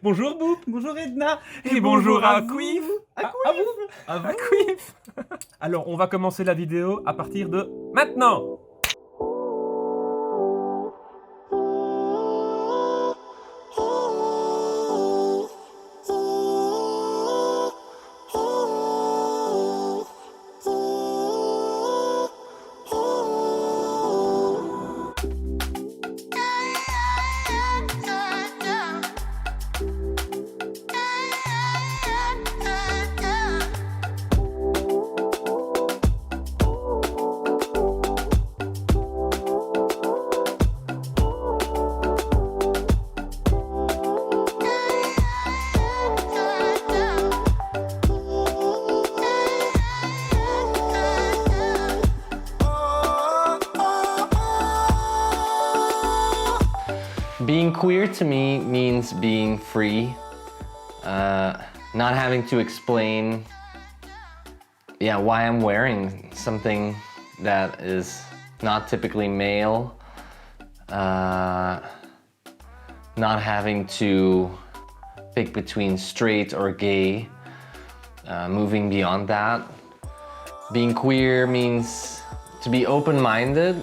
Bonjour Boop. Bonjour Edna. Et bonjour à vous. Quif. À À Quif. Alors, on va commencer la vidéo à partir de maintenant. Being queer to me means being free, not having to explain why I'm wearing something that is not typically male, not having to pick between straight or gay, moving beyond that. Being queer means to be open-minded,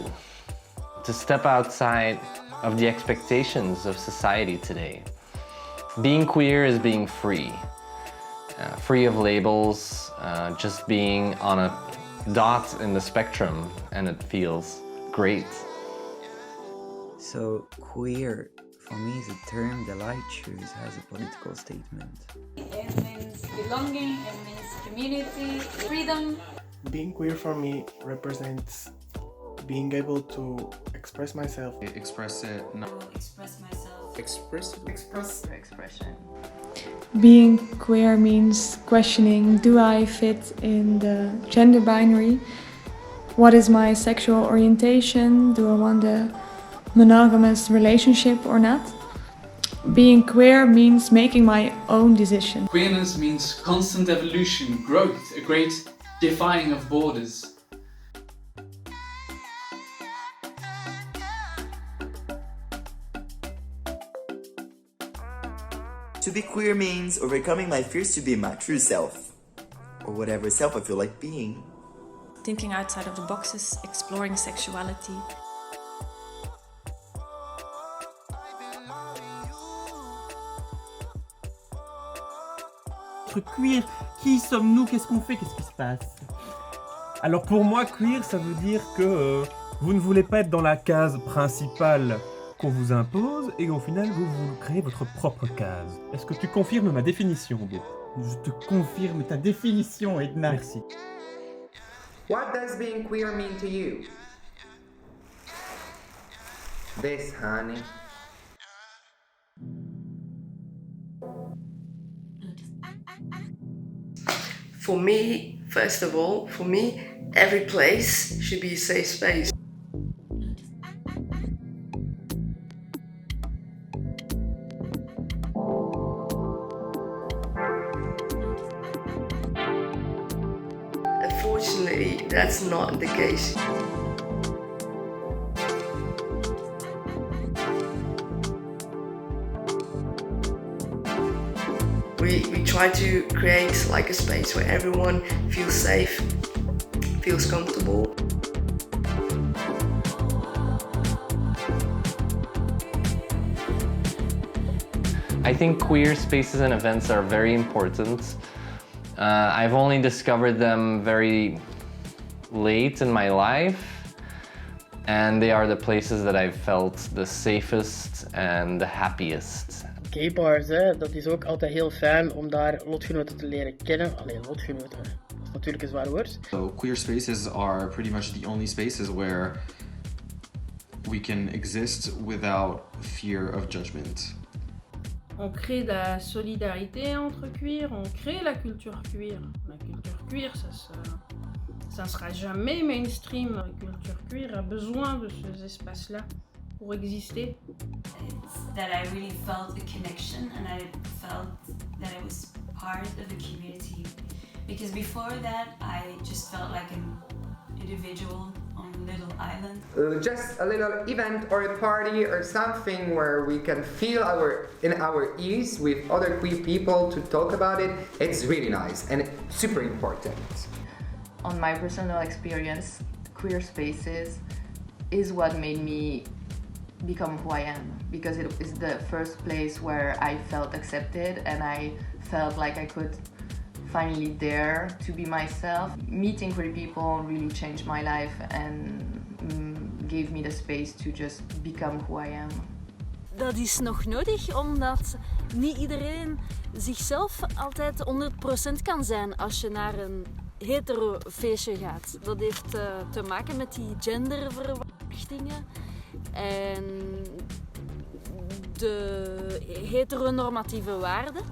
to step outside of the expectations of society today. Being queer is being free. Free of labels, just being on a dot in the spectrum, and it feels great. So queer for me is a term that I choose as a political statement. It means belonging, it means community, freedom. Being queer for me represents being able to express myself. Express it. No. Express myself. Expression. Being queer means questioning, do I fit in the gender binary? What is my sexual orientation? Do I want a monogamous relationship or not? Being queer means making my own decision. Queerness means constant evolution, growth, a great defying of borders. To be queer means overcoming my fears to be my true self, or whatever self I feel like being. Thinking outside of the boxes, exploring sexuality. Être queer, qui sommes-nous? Qu'est-ce qu'on fait? Qu'est-ce qui se passe? Alors pour moi, queer, ça veut dire que vous ne voulez pas être dans la case principale qu'on vous impose et au final, vous créez votre propre case. Est-ce que tu confirmes ma définition, Boop? Je te confirme ta définition, Edna. Merci. What does being queer mean to you? This, honey. For me, first of all, every place should be a safe space. Unfortunately, that's not the case. We try to create like a space where everyone feels safe, feels comfortable. I think queer spaces and events are very important. I've only discovered them very late in my life, and they are the places that I've felt the safest and the happiest. Gay bars, hè, dat is ook altijd heel fijn om daar lotgenoten te leren kennen. Alleen lotgenoten, dat is natuurlijk een zwaar woord. So queer spaces are pretty much the only spaces where we can exist without fear of judgment. On crée de la solidarité entre cuir, on crée la culture cuir. La culture cuir, ça ne sera jamais mainstream. La culture cuir a besoin de ces espaces-là pour exister. It's that I really felt a connection and I felt that I was part of the community. Because before that, I just felt like an individual on own little island. Just a little event or a party or something where we can feel in our ease with other queer people to talk about it. It's really nice and super important. On my personal experience, queer spaces is what made me become who I am, because it is the first place where I felt accepted and I felt like I could finally dare to be myself. Meeting queer people really changed my life and gave me the space to just become who I am. Dat is nog nodig, omdat niet iedereen zichzelf altijd 100% kan zijn als je naar een hetero feestje gaat. Dat heeft te maken met die genderverwachtingen en de heteronormatieve waarden.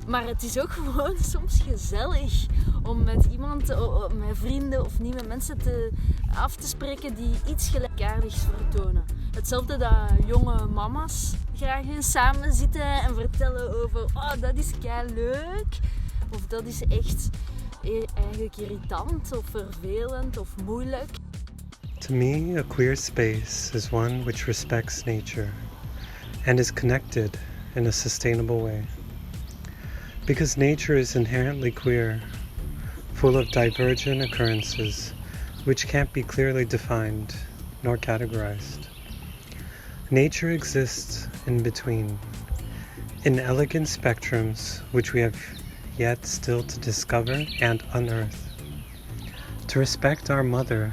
Maar het is ook gewoon soms gezellig om met iemand, met vrienden of nieuwe mensen af te spreken die iets gelijkaardigs vertonen. Hetzelfde dat jonge mama's graag eens samen zitten en vertellen over oh, dat is kei leuk. Of dat is echt eigenlijk irritant of vervelend of moeilijk. To me, a queer space is one which respects nature and is connected in a sustainable way. Because nature is inherently queer, full of divergent occurrences which can't be clearly defined nor categorized. Nature exists in between, in elegant spectrums which we have yet still to discover and unearth. To respect our mother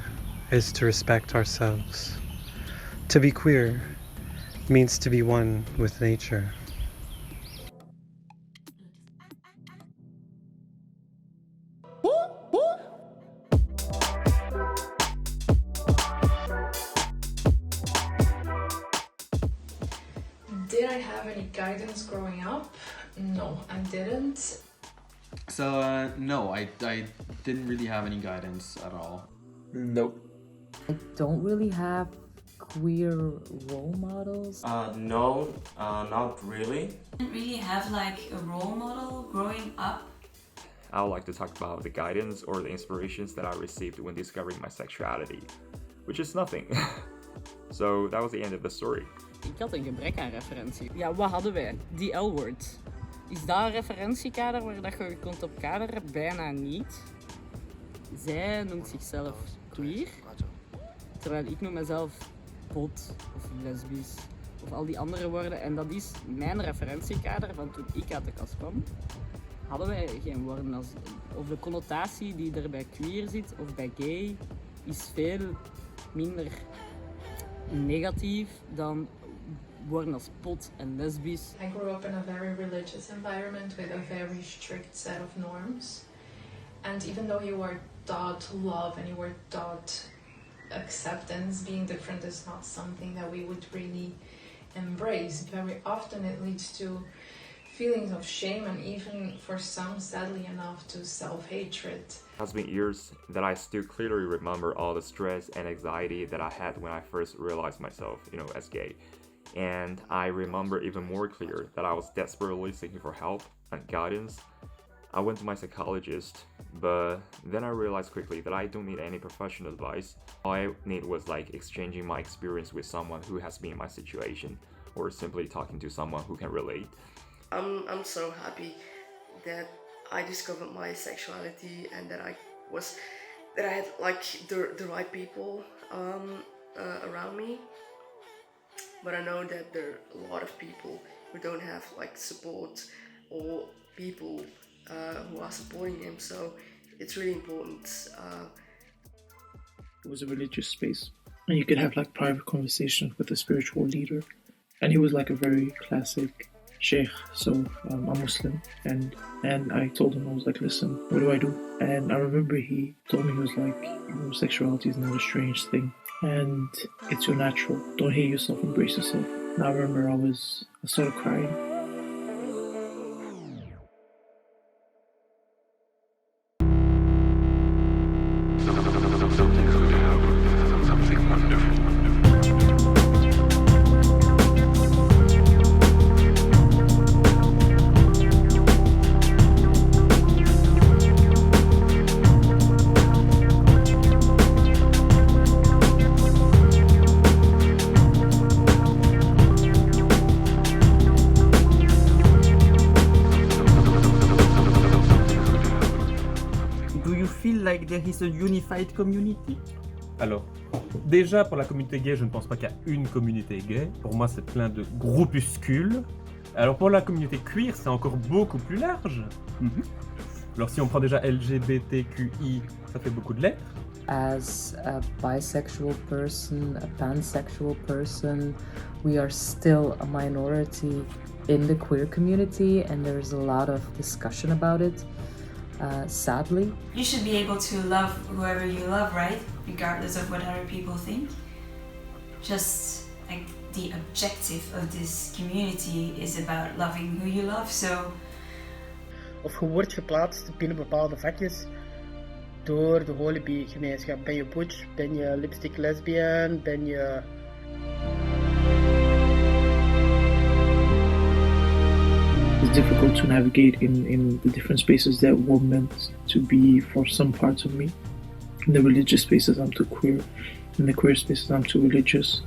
is to respect ourselves. To be queer means to be one with nature. Did I have any guidance growing up? No, I didn't. So, no, I didn't really have any guidance at all. Nope. I don't really have queer role models. No, not really. I didn't really have like a role model growing up. I would like to talk about the guidance or the inspirations that I received when discovering my sexuality, which is nothing. So that was the end of the story. Ik had een gebrek aan referentie. Ja, wat hadden wij? Die L-word. Is dat een referentiekader waar dat je kunt op kaderen? Bijna niet. Zij noemt zichzelf queer, terwijl ik noem mezelf pot of lesbisch of al die andere woorden. En dat is mijn referentiekader van toen ik uit de kast kwam. Hadden wij geen woorden als... Of de connotatie die er bij queer zit of bij gay is veel minder negatief dan woorden als pot en lesbisch. I grew up in a very religious environment with a very strict set of norms. And even though you were taught love and you were taught acceptance, being different is not something that we would really embrace. Very often it leads to feelings of shame and even for some, sadly enough, to self-hatred. It has been years that I still clearly remember all the stress and anxiety that I had when I first realized myself, as gay. And I remember even more clear that I was desperately seeking for help and guidance. I went to my psychologist, but then I realized quickly that I don't need any professional advice. All I need was exchanging my experience with someone who has been in my situation, or simply talking to someone who can relate. I'm so happy that I discovered my sexuality and that I had the right people around me. But I know that there are a lot of people who don't have support or people who are supporting him, so it's really important. It was a religious space, and you could have private conversations with a spiritual leader, and he was a very classic sheikh, so I'm Muslim, and I told him, I was listen, what do I do? And I remember he told me, he was homosexuality is not a strange thing, and it's your natural, don't hate yourself, embrace yourself. And I remember I started crying. like there is a unified community? Alors, déjà pour la communauté gay, je ne pense pas qu'il y a une communauté gay. Pour moi, c'est plein de groupuscules. Alors pour la communauté queer, c'est encore beaucoup plus large. Alors si on prend déjà LGBTQI, ça fait beaucoup de lettres. As a bisexual person, a pansexual person, we are still a minority in the queer community, and there's a lot of discussion about it, sadly. You should be able to love whoever you love, right? Regardless of what other people think. Just like the objective of this community is about loving who you love, so... Of je wordt geplaatst binnen bepaalde vakjes door de holibi-gemeenschap. Ben je butch, ben je lipstick lesbian, ben je... It's difficult to navigate in the different spaces that were meant to be for some parts of me. In the religious spaces, I'm too queer. In the queer spaces, I'm too religious.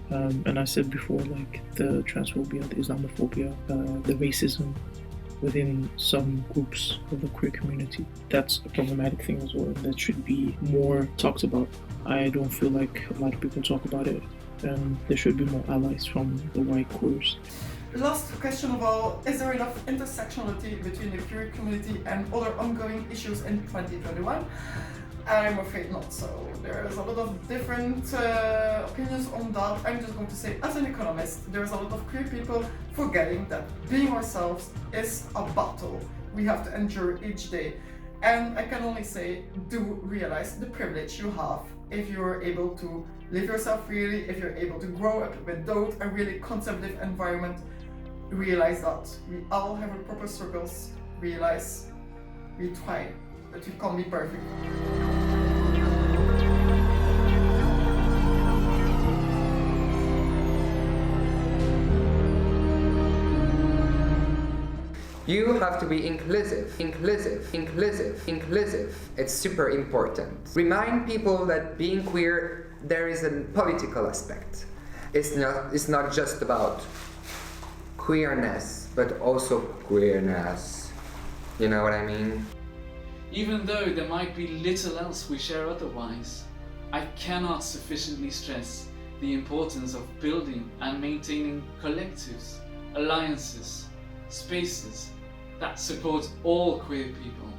And I said before, like the transphobia, the Islamophobia, the racism within some groups of the queer community. That's a problematic thing as well, and that should be more talked about. I don't feel like a lot of people talk about it, and there should be more allies from the white queers. Last question of all, is there enough intersectionality between the queer community and other ongoing issues in 2021? I'm afraid not so. There's a lot of different opinions on that. I'm just going to say, as an economist, there's a lot of queer people forgetting that being ourselves is a battle we have to endure each day. And I can only say, do realize the privilege you have if you're able to live yourself freely, if you're able to grow up without a really conservative environment. Realize that we all have our proper struggles. Realize we try, but we can't be perfect. You have to be inclusive. It's super important. Remind people that being queer, there is a political aspect. It's not just about queerness, but also queerness. You know what I mean? Even though there might be little else we share otherwise, I cannot sufficiently stress the importance of building and maintaining collectives, alliances, spaces that support all queer people.